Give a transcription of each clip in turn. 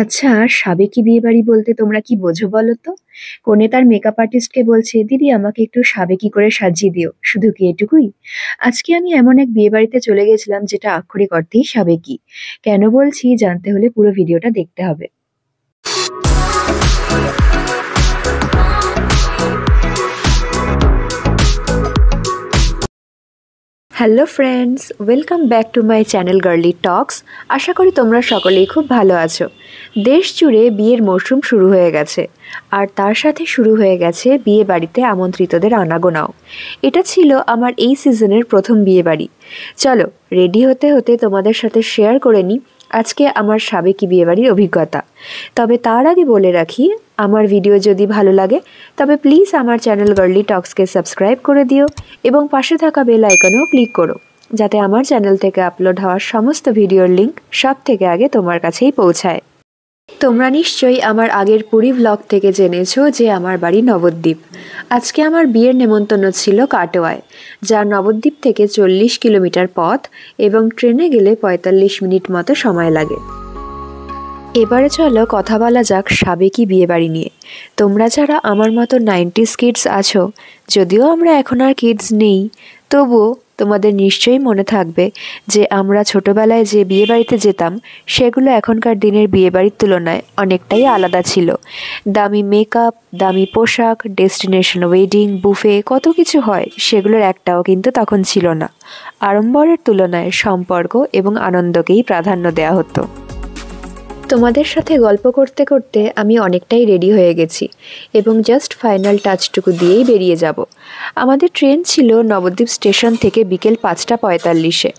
আচ্ছা, সাবেকি বিয়েবাড়ি বলতে তোমরা কি বোঝো বলো তো? কনে তার মেকআপ আর্টিস্টকে বলছে, "দিদি আমাকে একটু সাবেকি করে সাজিয়ে দিও।" শুধু কি এটুকুই? আজকে আমি এমন এক বিয়েবাড়িতে চলে গেছিলাম যেটা আক্ষরিক অর্থেই সাবেকি। কেন বলছি জানতে হলে পুরো ভিডিওটা দেখতে হবে। Hello friends, welcome back to my channel girly talks. আশা করি তোমরা সকলেই খুব ভালো আছো। দেশ জুড়ে বিয়ের মরশুম শুরু হয়ে গেছে, আর তার সাথে শুরু হয়ে গেছে বিয়ে বাড়িতে আমন্ত্রিতদের আনাগোনাও। এটা ছিল আমার এই সিজনের প্রথম বিয়ে বাড়ি। চলো রেডি হতে হতে তোমাদের সাথে শেয়ার করে নিই আজকে আমার সাবেকি বিয়েবাড়ির অভিজ্ঞতা। তবে তার আগে বলে রাখি, আমার ভিডিও যদি ভালো লাগে তবে প্লিজ আমার চ্যানেল গার্লি টক্সকে সাবস্ক্রাইব করে দিও এবং পাশে থাকা বেল আইকনেও ক্লিক করো, যাতে আমার চ্যানেল থেকে আপলোড হওয়া সমস্ত ভিডিওর লিঙ্ক সব থেকে আগে তোমার কাছেই পৌঁছায়। তোমরা নিশ্চয়ই আমার আগের পুরী ব্লগ থেকে জেনেছো যে আমার বাড়ি নবদ্বীপ। আজকে আমার বিয়ের নেমন্তন্ন ছিল কাটোয়ায়, যা নবদ্বীপ থেকে 40 কিলোমিটার পথ এবং ট্রেনে গেলে 45 মিনিট মতো সময় লাগে। এবারে চলো কথা বলা যাক সাবেকি বিয়েবাড়ি নিয়ে। তোমরা যারা আমার মতো 90s কিডস আছো, যদিও আমরা এখন আর কিডস নেই, তবুও তোমাদের নিশ্চয়ই মনে থাকবে যে আমরা ছোটবেলায় যে বিয়েবাড়িতে যেতাম সেগুলো এখনকার দিনের বিয়েবাড়ির তুলনায় অনেকটাই আলাদা ছিল। দামি মেকআপ, দামি পোশাক, ডেস্টিনেশন ওয়েডিং, বুফে, কত কিছু হয়, সেগুলোর একটাও কিন্তু তখন ছিল না। আড়ম্বরের তুলনায় সম্পর্ক এবং আনন্দকেই প্রাধান্য দেওয়া হতো। তোমাদের সাথে গল্প করতে করতে আমি অনেকটাই রেডি হয়ে গেছি এবং জাস্ট ফাইনাল টাচটুকু দিয়েই বেরিয়ে যাব। আমাদের ট্রেন ছিল নবদ্বীপ স্টেশন থেকে বিকেল 5:45-এ।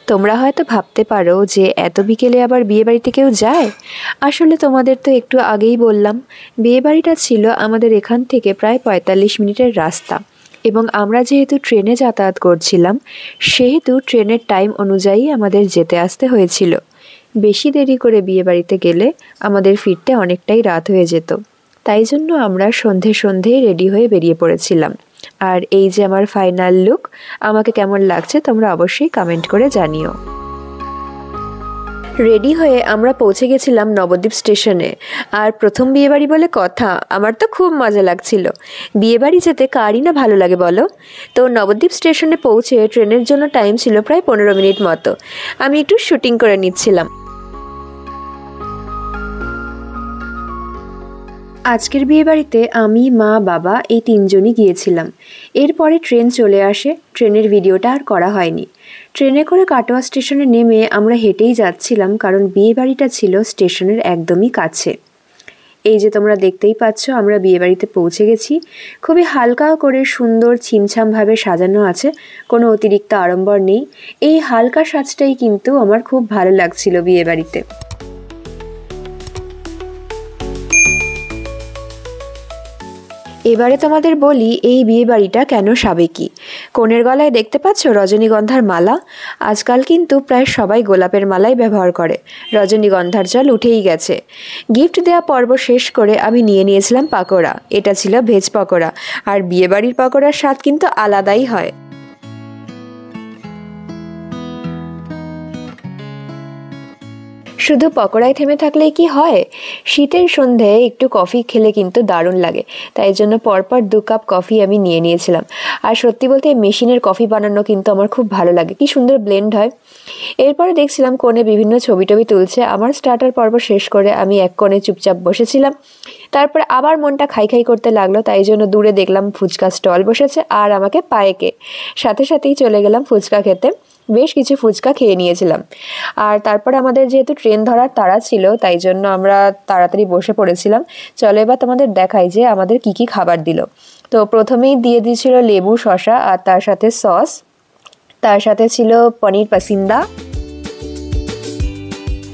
তোমরা হয়তো ভাবতে পারো যে এত বিকেলে আবার বিয়েবাড়িতে কেউ যায়? আসলে তোমাদের তো একটু আগেই বললাম, বিয়েবাড়িটা ছিল আমাদের এখান থেকে প্রায় 45 মিনিটের রাস্তা এবং আমরা যেহেতু ট্রেনে যাতায়াত করছিলাম সেহেতু ট্রেনের টাইম অনুযায়ী আমাদের যেতে আসতে হয়েছিল। বেশি দেরি করে বিয়েবাড়িতে গেলে আমাদের ফিরতে অনেকটাই রাত হয়ে যেত, তাই জন্য আমরা সন্ধেয় রেডি হয়ে বেরিয়ে পড়েছিলাম। আর এই যে আমার ফাইনাল লুক, আমাকে কেমন লাগছে তোমরা অবশ্যই কমেন্ট করে জানিও। রেডি হয়ে আমরা পৌঁছে গেছিলাম নবদ্বীপ স্টেশনে। আর প্রথম বিয়েবাড়ি বলে কথা, আমার তো খুব মজা লাগছিল। বিয়েবাড়ি যেতে কারই না ভালো লাগে বলো? তো নবদ্বীপ স্টেশনে পৌঁছে ট্রেনের জন্য টাইম ছিল প্রায় 15 মিনিট মতো। আমি একটু শুটিং করে নিচ্ছিলাম। আজকের বিয়েবাড়িতে আমি, মা, বাবা এই তিনজনই গিয়েছিলাম। এরপরে ট্রেন চলে আসে, ট্রেনের ভিডিওটা আর করা হয়নি। ট্রেনে করে কাটোয়া স্টেশনে নেমে আমরা হেঁটেই যাচ্ছিলাম, কারণ বিয়েবাড়িটা ছিল স্টেশনের একদমই কাছে। এই যে তোমরা দেখতেই পাচ্ছ, আমরা বিয়েবাড়িতে পৌঁছে গেছি। খুবই হালকা করে সুন্দর ছিমছামভাবে সাজানো আছে, কোনো অতিরিক্ত আড়ম্বর নেই। এই হালকা সাজটাই কিন্তু আমার খুব ভালো লাগছিল বিয়েবাড়িতে। এবারে তোমাদের বলি এই বিয়েবাড়িটা কেন সাবেকি। কনের গলায় দেখতে পাচ্ছ রজনীগন্ধার মালা। আজকাল কিন্তু প্রায় সবাই গোলাপের মালাই ব্যবহার করে, রজনীগন্ধার চল উঠেই গেছে। গিফট দেওয়া পর্ব শেষ করে আমি নিয়ে নিয়েছিলাম পাকোড়া। এটা ছিল ভেজ পকোড়া, আর বিয়েবাড়ির পকোড়ার স্বাদ কিন্তু আলাদাই হয়। শুধু পকোড়ায় থেমে থাকলেই কি হয়? শীতের সন্ধ্যায় একটু কফি খেলে কিন্তু দারুণ লাগে, তাই জন্য পরপর 2 কাপ কফি আমি নিয়ে নিয়েছিলাম। আর সত্যি বলতে মেশিনের কফি বানানো কিন্তু আমার খুব ভালো লাগে, কি সুন্দর ব্লেন্ড হয়। এরপরে দেখছিলাম কোণে বিভিন্ন ছবি টবি তুলছে। আমার স্টার্টার পর্ব শেষ করে আমি এক কোণে চুপচাপ বসেছিলাম। তারপরে আবার মনটা খাই খাই করতে লাগলো, তাই জন্য দূরে দেখলাম ফুচকা স্টল বসেছে আর আমাকে পায়েকে সাথে সাথেই চলে গেলাম ফুচকা খেতে। বেশ কিছু ফুচকা খেয়ে নিয়েছিলাম। আর তারপরে আমাদের যেহেতু ট্রেন ধরার তাড়া ছিল, তাই জন্য আমরা তাড়াতাড়ি বসে পড়েছিলাম। চলো এবার তোমাদের দেখাই যে আমাদের কি কি খাবার দিল। তো প্রথমেই দিয়ে দিয়েছিল লেবু, শসা আর তার সাথে সস। তার সাথে ছিল পনির পাসিন্দা।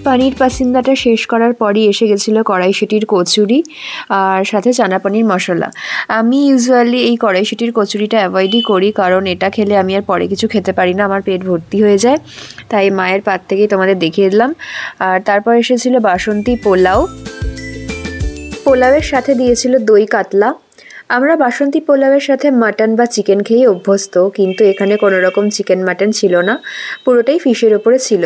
পনির পাসিন্দাটা শেষ করার পরই এসে গেছিলো কড়াইশুঁটির কচুরি আর সাথে চানা পনির মশলা। আমি ইউজুয়ালি এই কড়াইশুঁটির কচুরিটা অ্যাভয়েডই করি, কারণ এটা খেলে আমি আর পরে কিছু খেতে পারি না, আমার পেট ভর্তি হয়ে যায়। তাই মায়ের পাত থেকেই তোমাদের দেখিয়ে দিলাম। আর তারপর এসেছিলো বাসন্তী পোলাও। পোলাওয়ের সাথে দিয়েছিল দই কাতলা। আমরা বাসন্তী পোলাওয়ের সাথে মাটন বা চিকেন খেয়ে অভ্যস্ত, কিন্তু এখানে কোনো রকম চিকেন মাটন ছিল না, পুরোটাই ফিশের ওপরে ছিল।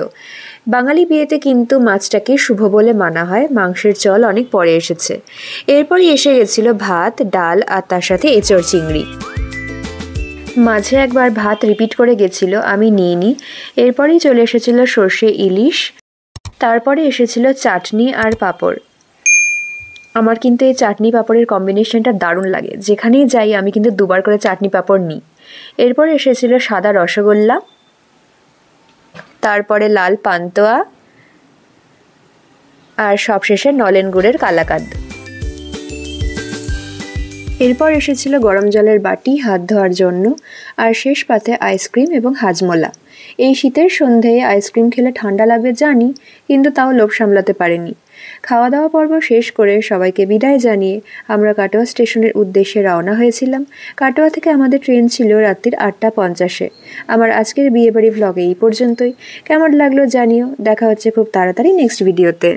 বাঙালি বিয়েতে কিন্তু মাছটাকে শুভ বলে মানা হয়, মাংসের চল অনেক পরে এসেছে। এরপরই এসে গেছিল ভাত, ডাল আর তার সাথে এঁচড় চিংড়ি। মাঝে একবার ভাত রিপিট করে গেছিল, আমি নিইনি। এরপরেই চলে এসেছিল সর্ষে ইলিশ, তারপরে এসেছিল চাটনি আর পাঁপড়। আমার কিন্তু এই চাটনি পাঁপড়ের কম্বিনেশনটা দারুণ লাগে, যেখানেই যাই আমি কিন্তু দুবার করে চাটনি পাঁপড় নিই। এরপর এসেছিল সাদা রসগোল্লা, তারপরে লাল পান্তুয়া আর সবশেষে নলেন গুড়ের কালাকাঁদ। এরপর এসেছিল গরম জলের বাটি হাত ধোয়ার জন্য, আর শেষ পাতে আইসক্রিম এবং হাজমোলা। এই শীতের সন্ধ্যায় আইসক্রিম খেলে ঠান্ডা লাগবে জানি, কিন্তু তাও লোভ সামলাতে পারিনি। খাওয়া দাওয়া পর্ব শেষ করে সবাইকে বিদায় জানিয়ে আমরা কাটোয়া স্টেশনের উদ্দেশ্যে রওনা হয়েছিলাম। কাটোয়া থেকে আমাদের ট্রেন ছিল রাত্রির 8:50-এ। আমার আজকের বিয়েবাড়ি ভ্লগে এই পর্যন্তই। কেমন লাগলো জানিও। দেখা হচ্ছে খুব তাড়াতাড়ি নেক্সট ভিডিওতে।